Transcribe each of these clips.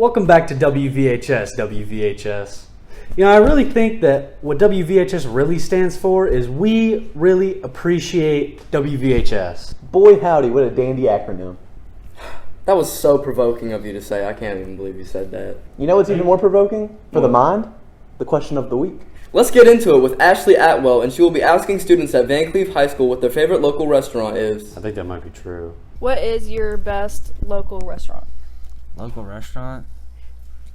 Welcome back to WVHS. You know, I really think that what WVHS really stands for is we really appreciate WVHS. Boy howdy, what a dandy acronym. That was so provoking of you to say. I can't even believe you said that. You know what's even more provoking? For the mind? The question of the week. Let's get into it with Ashley Atwell, and she will be asking students at Van Cleve High School what their favorite local restaurant is. I think that might be true. What is your best local restaurant? Local restaurant?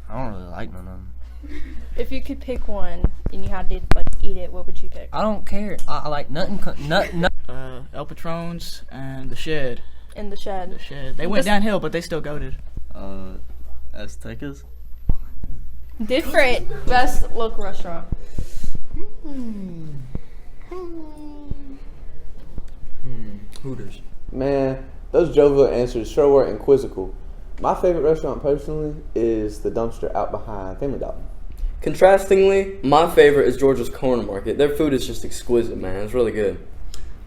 I don't really like none of them. If you could pick one and you had to eat it, what would you pick? I don't care. I like nothing. El Patron's and The Shed. In the Shed. The Shed. They went downhill, but they still goated. Aztecas. Different. Best local restaurant. Hooters. Man, those Jovial answers sure were inquisical. My favorite restaurant personally is the dumpster out behind Family Dollar. Contrastingly, my favorite is Georgia's Corner Market. Their food is just exquisite, man. It's really good.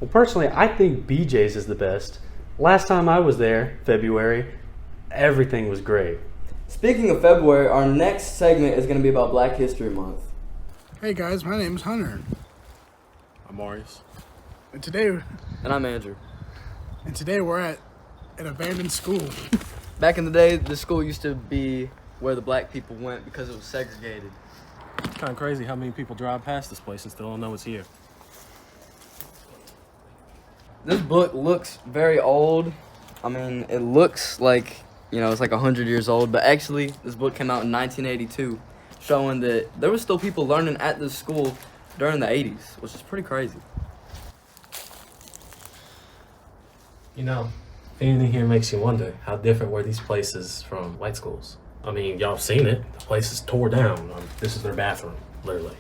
Well, personally, I think BJ's is the best. Last time I was there, February, everything was great. Speaking of February, our next segment is going to be about Black History Month. Hey guys, my name's Hunter. I'm Marius. And today And I'm Andrew. we're at an abandoned school. Back in the day, the school used to be where the black people went because it was segregated. It's kind of crazy how many people drive past this place and still don't know it's here. This book looks very old. I mean, it looks like, it's like 100 years old, but actually, this book came out in 1982, showing that there were still people learning at this school during the 80s, which is pretty crazy. You know, if anything here makes you wonder, how different were these places from white schools? I mean, y'all have seen it. The place is tore down. This is their bathroom, literally.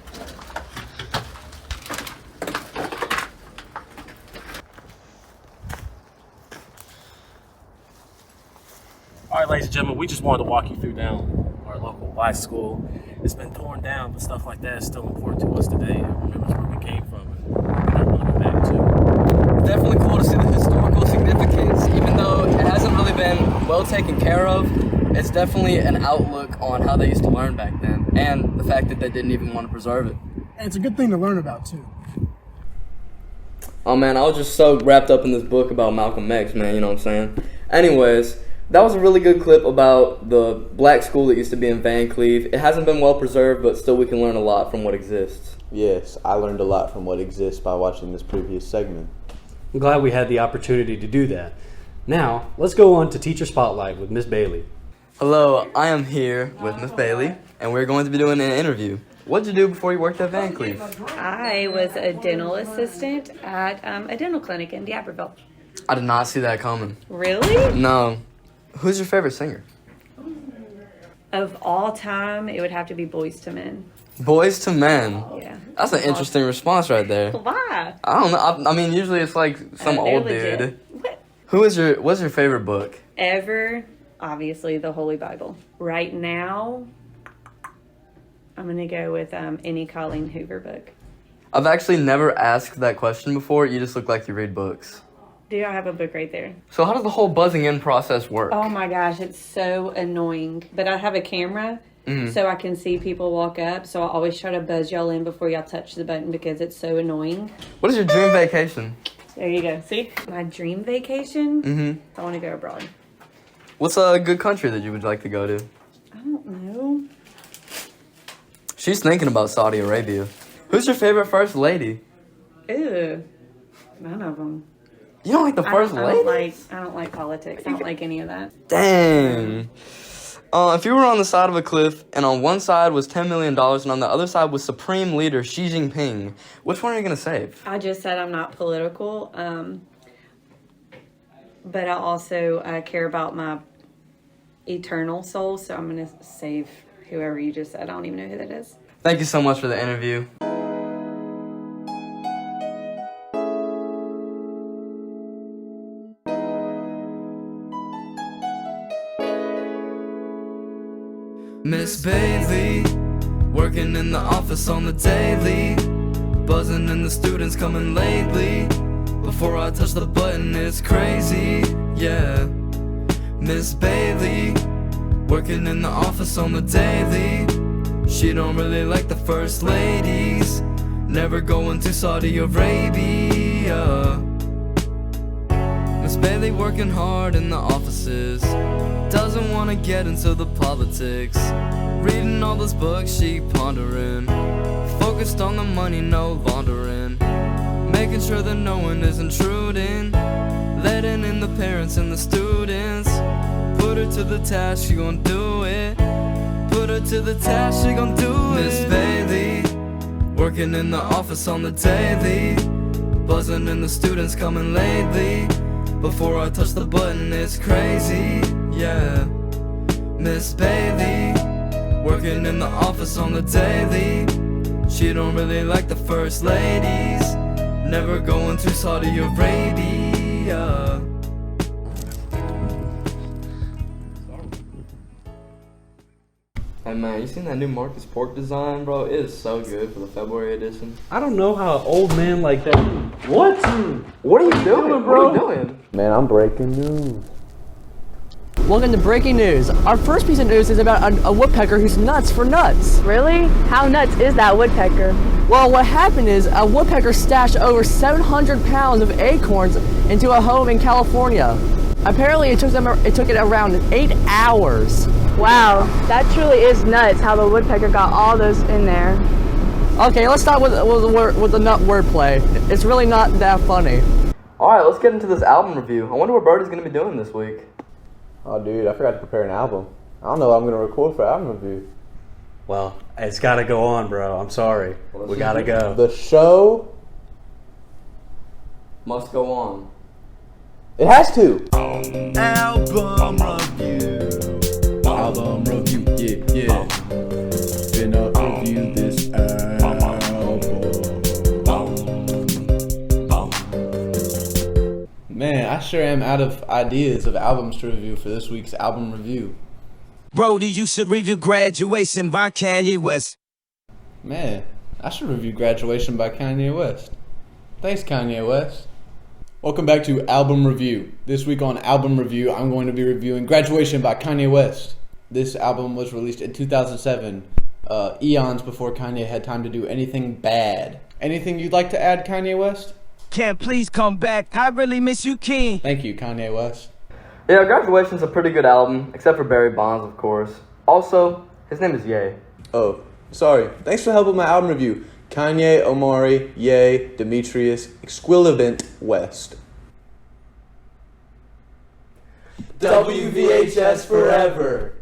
All right, ladies and gentlemen, we just wanted to walk you through down our local white school. It's been torn down, but stuff like that is still important to us today. It remembers where we came from and we never want to go back to. It's definitely cool to see the historical significance, even though it hasn't really been well taken care of. It's definitely an outlook on how they used to learn back then, and the fact that they didn't even want to preserve it. And it's a good thing to learn about too. Oh man, I was just so wrapped up in this book about Malcolm X, man, you know what I'm saying? Anyways, that was a really good clip about the black school that used to be in Van Cleve. It hasn't been well preserved, but still we can learn a lot from what exists. Yes, I learned a lot from what exists by watching this previous segment. I'm glad we had the opportunity to do that. Now, let's go on to Teacher Spotlight with Miss Bailey. Hello, I am here with Miss Bailey, and we're going to be doing an interview. What did you do before you worked at Van Cleve? I was a dental assistant at a dental clinic in D'Aberville. I did not see that coming. Really? No. Who's your favorite singer? Of all time, it would have to be Boys to Men. Boys to Men. Yeah. That's an interesting response right there. Why? I don't know. I mean, usually it's like some They're old legit. dude. What? What's your favorite book? Ever, obviously, the Holy Bible. Right now, I'm going to go with any Colleen Hoover book. I've actually never asked that question before. You just look like you read books. Do I have a book right there? So how does the whole buzzing in process work? Oh my gosh, it's so annoying. But I have a camera, so I can see people walk up. So I always try to buzz y'all in before y'all touch the button because it's so annoying. What is your dream vacation? There you go. See? My dream vacation? Mm-hmm. I want to go abroad. What's a good country that you would like to go to? I don't know. She's thinking about Saudi Arabia. Who's your favorite first lady? Ew. None of them. You don't like the first lady? I don't like politics. I don't like any of that. Dang. If you were on the side of a cliff and on one side was $10 million and on the other side was Supreme Leader Xi Jinping, which one are you going to save? I just said I'm not political, but I also care about my eternal soul, so I'm going to save whoever you just said. I don't even know who that is. Thank you so much for the interview. Miss Bailey, working in the office on the daily, buzzing and the students coming lately. Before I touch the button, it's crazy, yeah. Miss Bailey, Working in the office on the daily. She don't really like the first ladies. Never going to Saudi Arabia. Miss Bailey working hard in the offices. Doesn't wanna get into the politics. Reading all those books she pondering. Focused on the money, no laundering. Making sure that no one is intruding. Letting in the parents and the students. Put her to the task, she gon' do it. Put her to the task, she gon' do it. Miss Bailey, working in the office on the daily. Buzzing in the students coming lately. Before I touch the button, it's crazy, yeah. Miss Bailey, working in the office on the daily. She don't really like the first ladies. Never going to Saudi Arabia. Hey man, you seen that new Marcus Pork design, bro? It is so good for the February edition. I don't know how an old man like that. What? What are you doing, bro? What are you doing? Man, I'm breaking news. Welcome to breaking news. Our first piece of news is about a woodpecker who's nuts for nuts. Really? How nuts is that woodpecker? Well, what happened is a woodpecker stashed over 700 pounds of acorns into a home in California. Apparently, it took it around 8 hours. Wow, that truly is nuts how the woodpecker got all those in there. Okay, let's start with the nut wordplay. It's really not that funny. Alright, let's get into this album review. I wonder what Birdie's gonna be doing this week. Oh, dude, I forgot to prepare an album. I don't know what I'm going to record for album review. Well, it's got to go on, bro. I'm sorry. We got to go. The show must go on. It has to. Album review. Album review, yeah. Finna review this album. Man, I sure am out of ideas of albums to review for this week's album review. Brody, you should review Graduation by Kanye West. Man, I should review Graduation by Kanye West. Thanks, Kanye West. Welcome back to Album Review. This week on Album Review, I'm going to be reviewing Graduation by Kanye West. This album was released in 2007, eons before Kanye had time to do anything bad. Anything you'd like to add, Kanye West? Can't please come back. I really miss you, King. Thank you, Kanye West. Yeah, Graduation's a pretty good album, except for Barry Bonds, of course. Also, his name is Ye. Oh, sorry. Thanks for helping my album review. Kanye, Omari, Ye, Demetrius, Exquilevant West. WVHS forever.